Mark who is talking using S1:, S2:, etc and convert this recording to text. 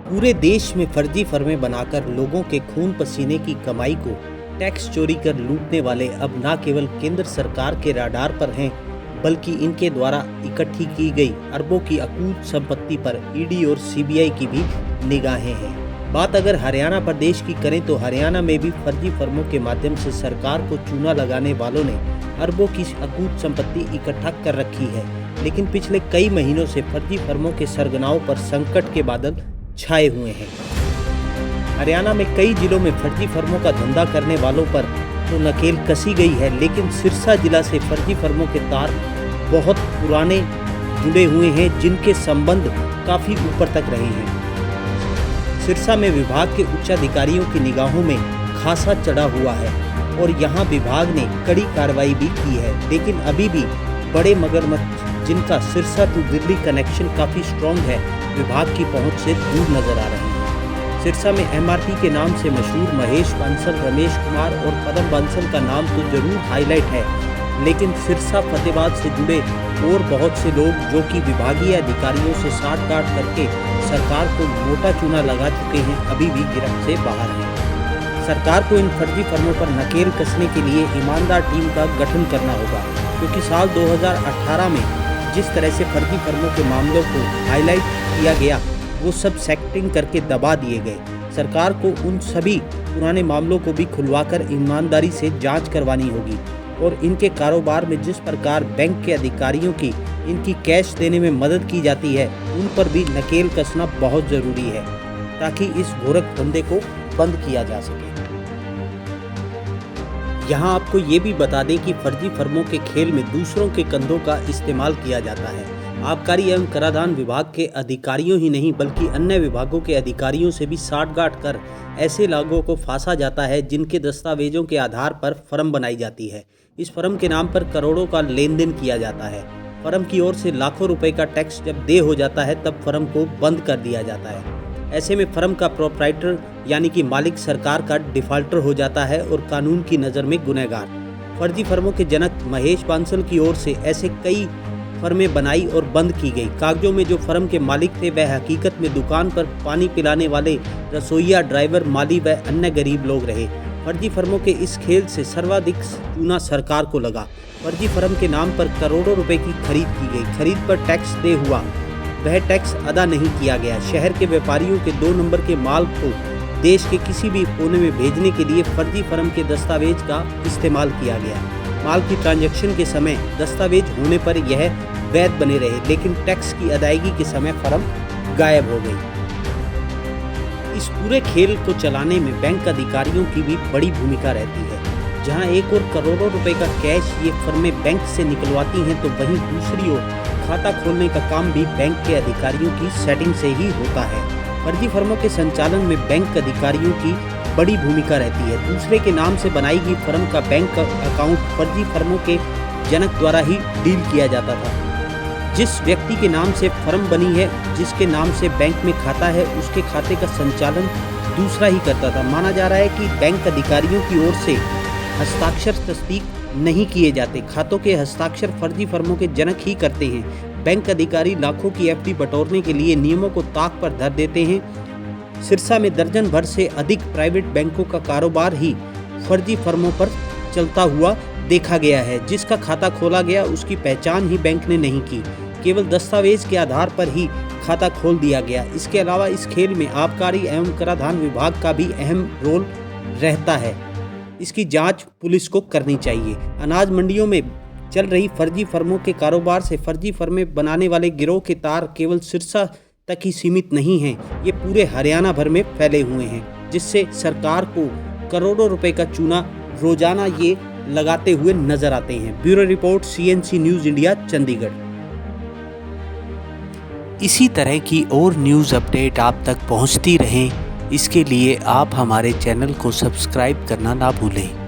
S1: पूरे देश में फर्जी फर्में बनाकर लोगों के खून पसीने की कमाई को टैक्स चोरी कर लूटने वाले अब न केवल केंद्र सरकार के रडार पर हैं, बल्कि इनके द्वारा इकट्ठी की गई अरबों की अकूत संपत्ति पर ईडी और सीबीआई की भी निगाहें हैं। बात अगर हरियाणा प्रदेश की करें तो हरियाणा में भी फर्जी फर्मों के माध्यम से सरकार को चूना लगाने वालों ने अरबों की अकूत संपत्ति इकट्ठा कर रखी है। लेकिन पिछले कई महीनों से फर्जी फर्मों के सरगनाओं पर संकट के बादल छाए हुए हैं। हरियाणा में कई जिलों में फर्जी फर्मों का धंधा करने वालों पर तो नकेल कसी गई है, लेकिन सिरसा जिला से फर्जी फर्मों के तार बहुत पुराने जुड़े हुए हैं, जिनके संबंध काफी ऊपर तक रहे हैं। सिरसा में विभाग के उच्च अधिकारियों की निगाहों में खासा चढ़ा हुआ है और यहां विभाग ने कड़ी कार्रवाई भी की है, लेकिन अभी भी बड़े मगरमच्छ जिनका सिरसा टू दिल्ली कनेक्शन काफी स्ट्रॉन्ग है, विभाग की पहुंच से दूर नजर आ रहे हैं। सिरसा में एमआरपी के नाम से मशहूर महेश बांसल, रमेश कुमार और पदम बांसल का नाम तो जरूर हाईलाइट है, लेकिन सिरसा फतेहाबाद से जुड़े और बहुत से लोग जो कि विभागीय अधिकारियों से साठ-गांठ करके सरकार को मोटा चूना लगा चुके हैं, अभी भी गिरफ्त से बाहर हैं। सरकार को इन फर्जी फर्मों पर नकेल कसने के लिए ईमानदार टीम का गठन करना होगा, क्योंकि साल 2018 में जिस तरह से फर्जी फर्मों के मामलों को हाईलाइट किया गया, वो सब सेक्टिंग करके दबा दिए गए। सरकार को उन सभी पुराने मामलों को भी खुलवाकर ईमानदारी से जांच करवानी होगी और इनके कारोबार में जिस प्रकार बैंक के अधिकारियों की इनकी कैश देने में मदद की जाती है, उन पर भी नकेल कसना बहुत ज़रूरी है, ताकि इस घोरक धंधे को बंद किया जा सके। यहाँ आपको ये भी बता दें कि फर्जी फर्मों के खेल में दूसरों के कंधों का इस्तेमाल किया जाता है। आबकारी एवं कराधान विभाग के अधिकारियों ही नहीं, बल्कि अन्य विभागों के अधिकारियों से भी साठ-गांठ कर ऐसे लोगों को फांसा जाता है जिनके दस्तावेजों के आधार पर फर्म बनाई जाती है। इस फर्म के नाम पर करोड़ों का लेन देन किया जाता है। फर्म की ओर से लाखों रुपए का टैक्स जब दे हो जाता है, तब फर्म को बंद कर दिया जाता है। ऐसे में फर्म का प्रोप्राइटर यानी कि मालिक सरकार का डिफाल्टर हो जाता है और कानून की नज़र में गुनहगार। फर्जी फर्मों के जनक महेश बांसल की ओर से ऐसे कई फर्में बनाई और बंद की गई। कागजों में जो फर्म के मालिक थे वह हकीकत में दुकान पर पानी पिलाने वाले रसोइया, ड्राइवर, माली व अन्य गरीब लोग रहे। फर्जी फर्मों के इस खेल से सर्वाधिक चूना सरकार को लगा। फर्जी फर्म के नाम पर करोड़ों रुपए की खरीद की गई। खरीद पर टैक्स दे हुआ, वह टैक्स अदा नहीं किया गया। शहर के व्यापारियों के 2 नंबर के माल को देश के किसी भी कोने में भेजने के लिए फर्जी फर्म के दस्तावेज का इस्तेमाल किया गया। माल की ट्रांजैक्शन के समय दस्तावेज होने पर यह वैध बने रहे, लेकिन टैक्स की अदायगी के समय फर्म गायब हो गई। इस पूरे खेल को चलाने में बैंक अधिकारियों की भी बड़ी भूमिका रहती है। जहां एक और करोड़ों रुपए का कैश ये फर्में बैंक से निकलवाती हैं, तो वहीं दूसरी ओर खाता खोलने का काम भी बैंक के अधिकारियों की सेटिंग से ही होता है। फर्जी फर्मों के संचालन में बैंक अधिकारियों की बड़ी भूमिका रहती है। दूसरे के नाम से बनाई गई फर्म का बैंक अकाउंट फर्जी फर्मों के जनक द्वारा ही डील किया जाता था। जिस व्यक्ति के नाम से फर्म बनी है, जिसके नाम से बैंक में खाता है, उसके खाते का संचालन दूसरा ही करता था। माना जा रहा है कि बैंक अधिकारियों की ओर से हस्ताक्षर तस्दीक नहीं किए जाते। खातों के हस्ताक्षर फर्जी फर्मों के जनक ही करते हैं। बैंक अधिकारी लाखों की एफडी बटोरने के लिए नियमों को ताक पर धर देते हैं। सिरसा में दर्जन भर से अधिक प्राइवेट बैंकों का कारोबार ही फर्जी फर्मों पर चलता हुआ देखा गया है। जिसका खाता खोला गया, उसकी पहचान ही बैंक ने नहीं की, केवल दस्तावेज के आधार पर ही खाता खोल दिया गया। इसके अलावा इस खेल में आबकारी एवं कराधान विभाग का भी अहम रोल रहता है। इसकी जांच पुलिस को करनी चाहिए। अनाज मंडियों में चल रही फर्जी फर्मों के कारोबार से फर्जी फर्में बनाने वाले गिरोह के तार केवल सिरसा तक ही सीमित नहीं हैं, ये पूरे हरियाणा भर में फैले हुए हैं, जिससे सरकार को करोड़ों रुपए का चूना रोजाना ये लगाते हुए नजर आते हैं। Bureau report, CNC news India, Chandigarh. इसी तरह की और न्यूज़ अपडेट आप तक पहुंचती रहें, इसके लिए आप हमारे चैनल को सब्सक्राइब करना ना भूलें।